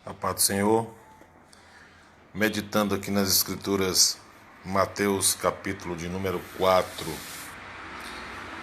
A paz do Senhor, meditando aqui nas Escrituras, Mateus capítulo de número 4,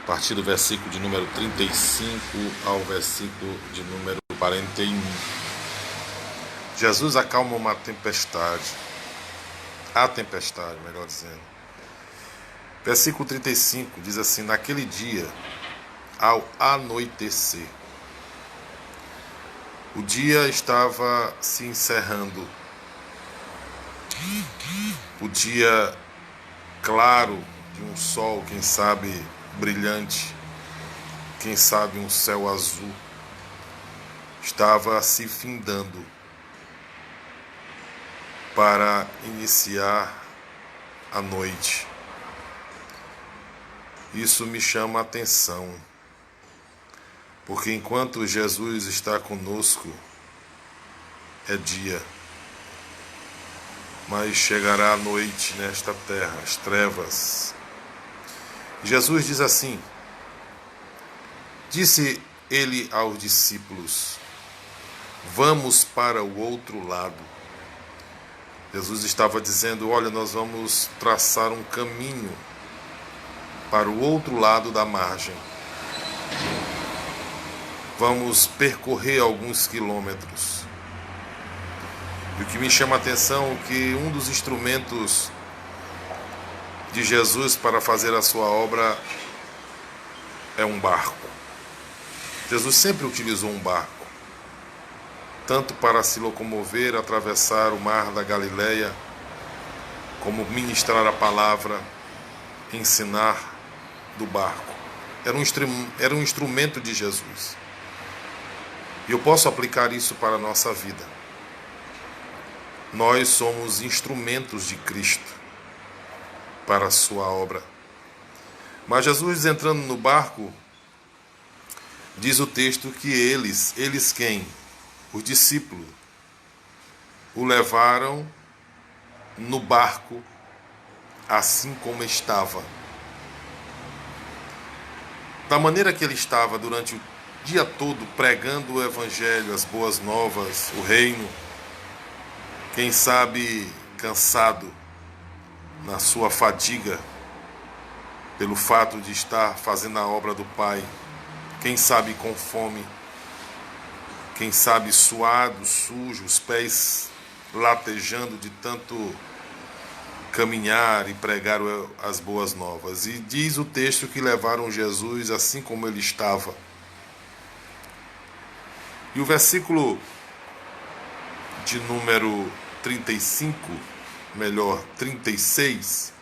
a partir do versículo de número 35 ao versículo de número 41. Jesus acalma uma tempestade, a tempestade, melhor dizendo. Versículo 35 diz assim: naquele dia, ao anoitecer, o dia estava se encerrando. O dia claro de um sol, quem sabe brilhante, quem sabe um céu azul, estava se findando para iniciar a noite. Isso me chama a atenção, porque enquanto Jesus está conosco, é dia. Mas chegará a noite nesta terra, as trevas. Jesus diz assim: disse ele aos discípulos: vamos para o outro lado. Jesus estava dizendo: olha, nós vamos traçar um caminho para o outro lado da margem. Vamos percorrer alguns quilômetros. E o que me chama a atenção é que um dos instrumentos de Jesus para fazer a sua obra é um barco. Jesus sempre utilizou um barco, tanto para se locomover, atravessar o mar da Galileia, como ministrar a palavra, ensinar do barco. Era um instrumento de Jesus. E eu posso aplicar isso para a nossa vida. Nós somos instrumentos de Cristo para a sua obra. Mas Jesus, entrando no barco, diz o texto que eles quem? Os discípulos, o levaram no barco assim como estava. Da maneira que ele estava durante o dia todo pregando o evangelho, as boas novas, o reino, quem sabe cansado na sua fadiga pelo fato de estar fazendo a obra do Pai, quem sabe com fome, quem sabe suado, sujo, os pés latejando de tanto caminhar e pregar as boas novas. E diz o texto que levaram Jesus assim como ele estava. E o versículo de número 35, melhor, 36,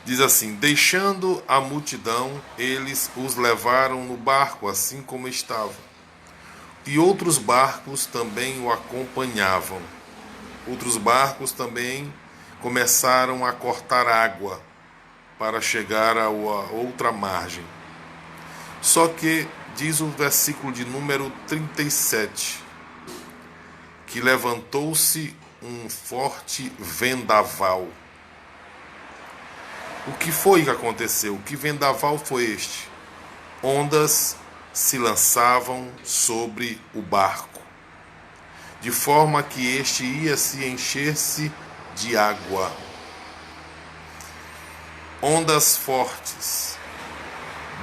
diz assim: deixando a multidão, eles os levaram no barco assim como estava. E outros barcos também o acompanhavam. Outros barcos também começaram a cortar água para chegar a outra margem. Só que, diz o versículo de número 37, que levantou-se um forte vendaval. O que foi que aconteceu? Que vendaval foi este? Ondas se lançavam sobre o barco, de forma que este ia se encher-se de água. Ondas fortes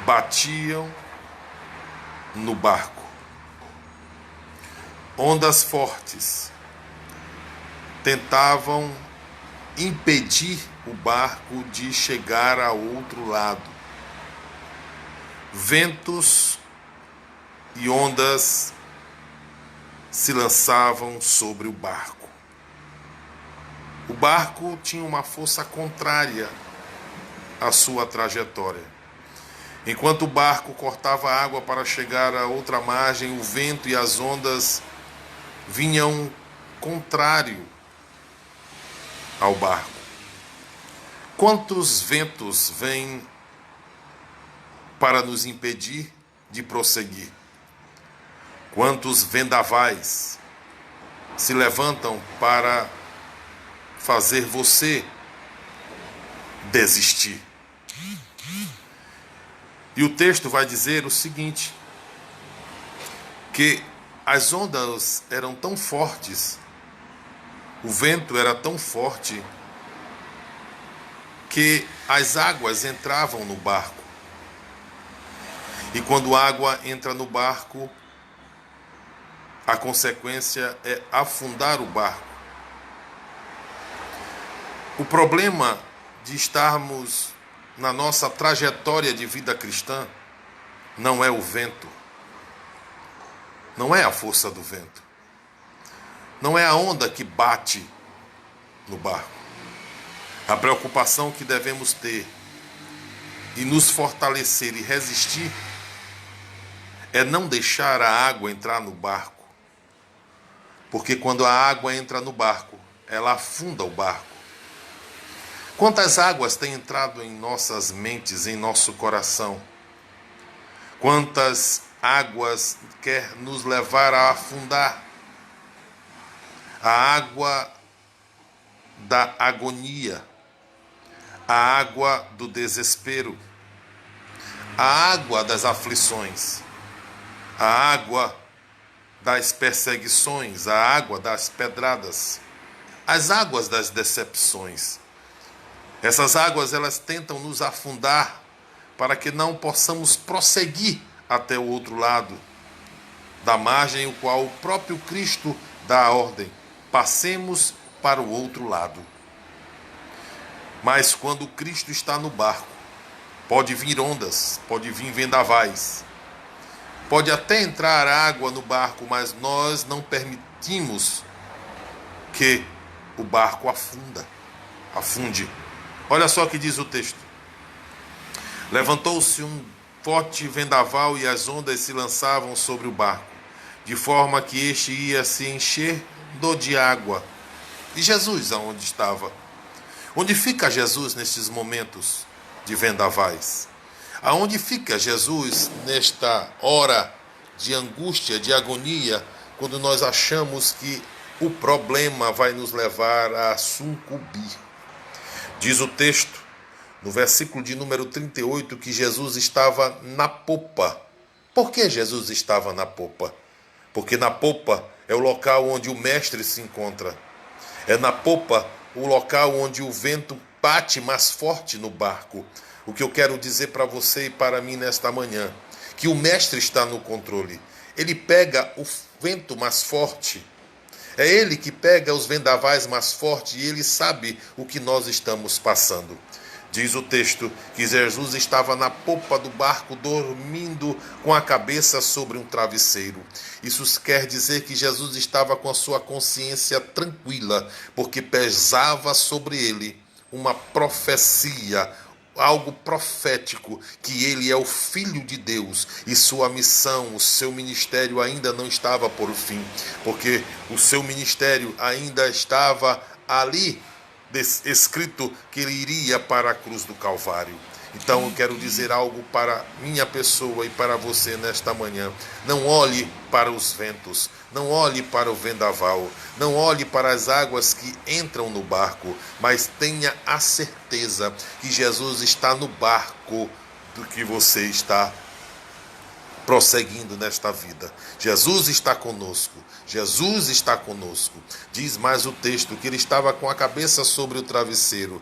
batiam no barco. Ondas fortes tentavam impedir o barco de chegar ao outro lado. Ventos e ondas se lançavam sobre o barco. O barco tinha uma força contrária à sua trajetória. Enquanto o barco cortava água para chegar à outra margem, o vento e as ondas vinham contrário ao barco. Quantos ventos vêm para nos impedir de prosseguir? Quantos vendavais se levantam para fazer você desistir? E o texto vai dizer o seguinte, que As ondas eram tão fortes, o vento era tão forte, que as águas entravam no barco. E quando a água entra no barco, a consequência é afundar o barco. O problema de estarmos na nossa trajetória de vida cristã não é o vento, não é a força do vento, não é a onda que bate no barco. A preocupação que devemos ter e nos fortalecer e resistir é não deixar a água entrar no barco, porque quando a água entra no barco, ela afunda o barco. Quantas águas têm entrado em nossas mentes, em nosso coração? Quantas águas quer nos levar a afundar? A água da agonia, a água do desespero, a água das aflições, a água das perseguições, a água das pedradas, as águas das decepções. Essas águas, elas tentam nos afundar para que não possamos prosseguir até o outro lado da margem, o qual o próprio Cristo dá a ordem: passemos para o outro lado. Mas quando Cristo está no barco, pode vir ondas, pode vir vendavais, pode até entrar água no barco, mas nós não permitimos que o barco afunde. Olha só o que diz o texto. Levantou-se um forte vendaval e as ondas se lançavam sobre o barco, de forma que este ia se encher de água. E Jesus aonde estava? Onde fica Jesus nestes momentos de vendavais? Aonde fica Jesus nesta hora de angústia, de agonia, quando nós achamos que o problema vai nos levar a sucumbir? Diz o texto, no versículo de número 38, que Jesus estava na popa. Por que Jesus estava na popa? Porque na popa é o local onde o mestre se encontra. É na popa o local onde o vento bate mais forte no barco. O que eu quero dizer para você e para mim nesta manhã, que o mestre está no controle. Ele pega o vento mais forte. É ele que pega os vendavais mais fortes e ele sabe o que nós estamos passando. Diz o texto que Jesus estava na popa do barco dormindo com a cabeça sobre um travesseiro. Isso quer dizer que Jesus estava com a sua consciência tranquila, porque pesava sobre ele uma profecia, algo profético, que ele é o Filho de Deus e sua missão, o seu ministério ainda não estava por fim, porque o seu ministério ainda estava ali escrito que ele iria para a cruz do Calvário. Então eu quero dizer algo para minha pessoa e para você nesta manhã. Não olhe para os ventos, não olhe para o vendaval, não olhe para as águas que entram no barco, mas tenha a certeza que Jesus está no barco do que você está prosseguindo nesta vida. Jesus está conosco. Jesus está conosco. Diz mais o texto que ele estava com a cabeça sobre o travesseiro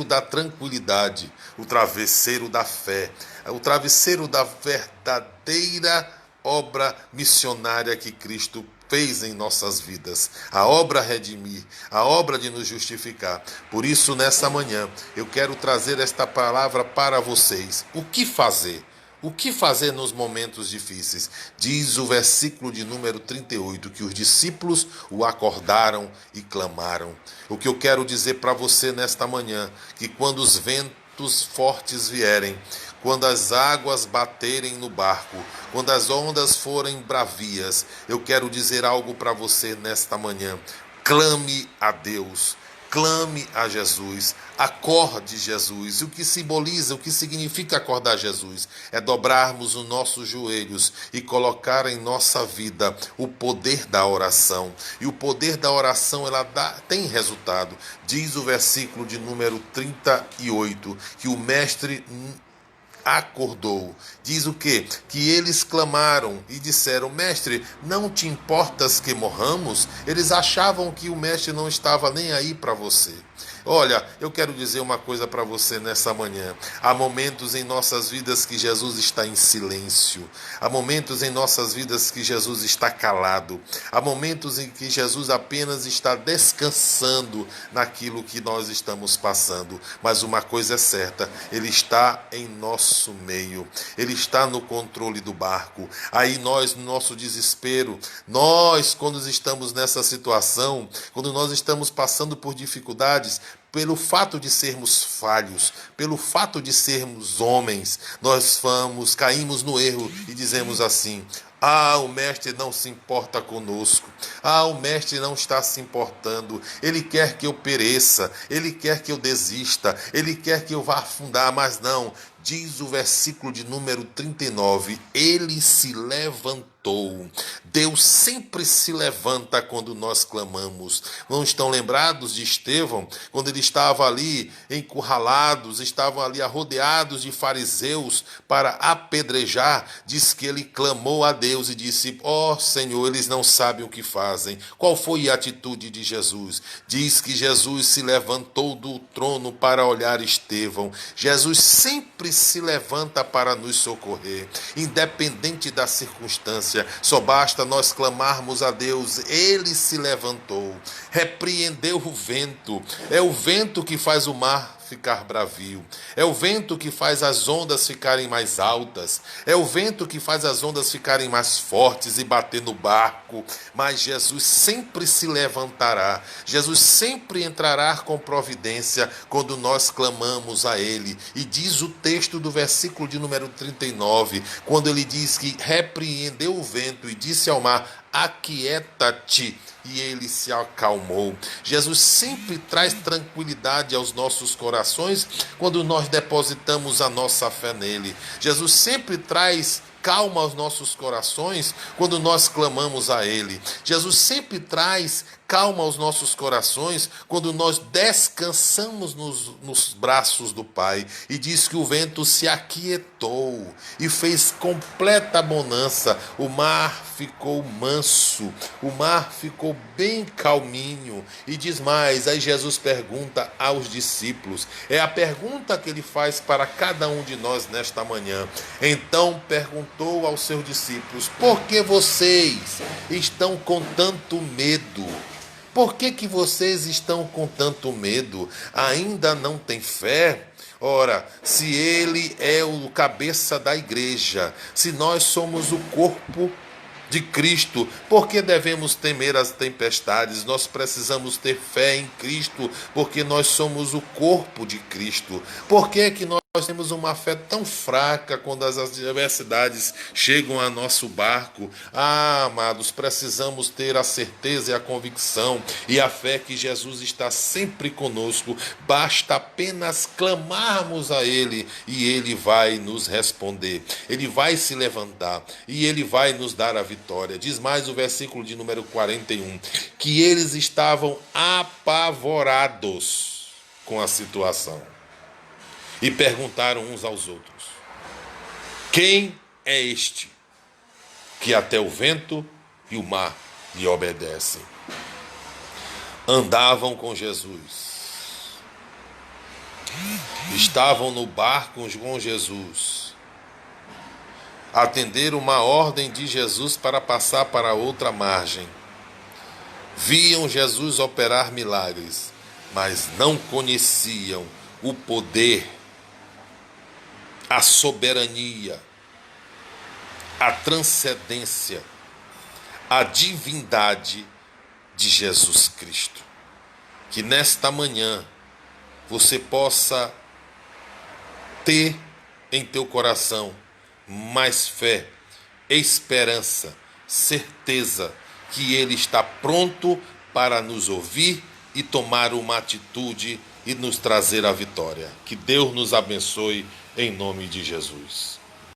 da tranquilidade, o travesseiro da fé, o travesseiro da verdadeira obra missionária que Cristo fez em nossas vidas, a obra redimir, a obra de nos justificar. Por isso, nessa manhã, eu quero trazer esta palavra para vocês. O que fazer? O que fazer nos momentos difíceis? Diz o versículo de número 38, que os discípulos o acordaram e clamaram. O que eu quero dizer para você nesta manhã, que quando os ventos fortes vierem, quando as águas baterem no barco, quando as ondas forem bravias, eu quero dizer algo para você nesta manhã. Clame a Deus. Clame a Jesus, acorde Jesus. O que simboliza, o que significa acordar Jesus? É dobrarmos os nossos joelhos e colocar em nossa vida o poder da oração. E o poder da oração, tem resultado. Diz o versículo de número 38, que o mestre acordou. Diz o quê? Que eles clamaram e disseram: mestre, não te importas que morramos? Eles achavam que o mestre não estava nem aí para você. Olha, eu quero dizer uma coisa para você nessa manhã. Há momentos em nossas vidas que Jesus está em silêncio. Há momentos em nossas vidas que Jesus está calado. Há momentos em que Jesus apenas está descansando naquilo que nós estamos passando. Mas uma coisa é certa, Ele está em nosso meio. Ele está no controle do barco. Aí nós, no nosso desespero, nós, quando estamos nessa situação, quando nós estamos passando por dificuldades, pelo fato de sermos falhos, pelo fato de sermos homens, nós caímos no erro e dizemos assim: ah, o mestre não se importa conosco. Ah, o mestre não está se importando. Ele quer que eu pereça, ele quer que eu desista, ele quer que eu vá afundar, mas não. Diz o versículo de número 39, ele se levantou. Deus sempre se levanta quando nós clamamos. Não estão lembrados de Estevão? Quando ele estava ali encurralados, estavam ali rodeados de fariseus para apedrejar, diz que ele clamou a Deus e disse: ó Senhor, eles não sabem o que fazem. Qual foi a atitude de Jesus? Diz que Jesus se levantou do trono para olhar Estevão. Jesus sempre se levanta para nos socorrer, independente da circunstância. Só basta nós clamarmos a Deus. Ele se levantou, repreendeu o vento. É o vento que faz o mar ficar bravio. É o vento que faz as ondas ficarem mais altas. É o vento que faz as ondas ficarem mais fortes e bater no barco. Mas Jesus sempre se levantará. Jesus sempre entrará com providência quando nós clamamos a Ele. E diz o texto do versículo de número 39, quando ele diz que repreendeu o vento e disse ao mar: aquieta-te, e ele se acalmou. Jesus sempre traz tranquilidade aos nossos corações quando nós depositamos a nossa fé nele. Jesus sempre traz calma aos nossos corações quando nós clamamos a Ele. Jesus sempre traz calma aos nossos corações quando nós descansamos nos braços do Pai. E diz que o vento se aquietou e fez completa bonança. O mar ficou manso, o mar ficou bem calminho. E diz mais, aí Jesus pergunta aos discípulos, é a pergunta que ele faz para cada um de nós nesta manhã. Então perguntou aos seus discípulos: por que vocês estão com tanto medo? Por que vocês estão com tanto medo? Ainda não têm fé? Ora, se ele é o cabeça da igreja, se nós somos o corpo de Cristo, por que devemos temer as tempestades? Nós precisamos ter fé em Cristo, porque nós somos o corpo de Cristo. Por que nós temos uma fé tão fraca quando as adversidades chegam a nosso barco? Ah, amados, precisamos ter a certeza e a convicção e a fé que Jesus está sempre conosco. Basta apenas clamarmos a Ele e Ele vai nos responder. Ele vai se levantar e Ele vai nos dar a vitória. Diz mais o versículo de número 41, que eles estavam apavorados com a situação. E perguntaram uns aos outros: quem é este que até o vento e o mar lhe obedecem? Andavam com Jesus, estavam no barco com Jesus, atenderam uma ordem de Jesus para passar para outra margem, viam Jesus operar milagres, mas não conheciam o poder, a soberania, a transcendência, a divindade de Jesus Cristo. Que nesta manhã você possa ter em teu coração mais fé, esperança, certeza que Ele está pronto para nos ouvir e tomar uma atitude e nos trazer a vitória. Que Deus nos abençoe em nome de Jesus.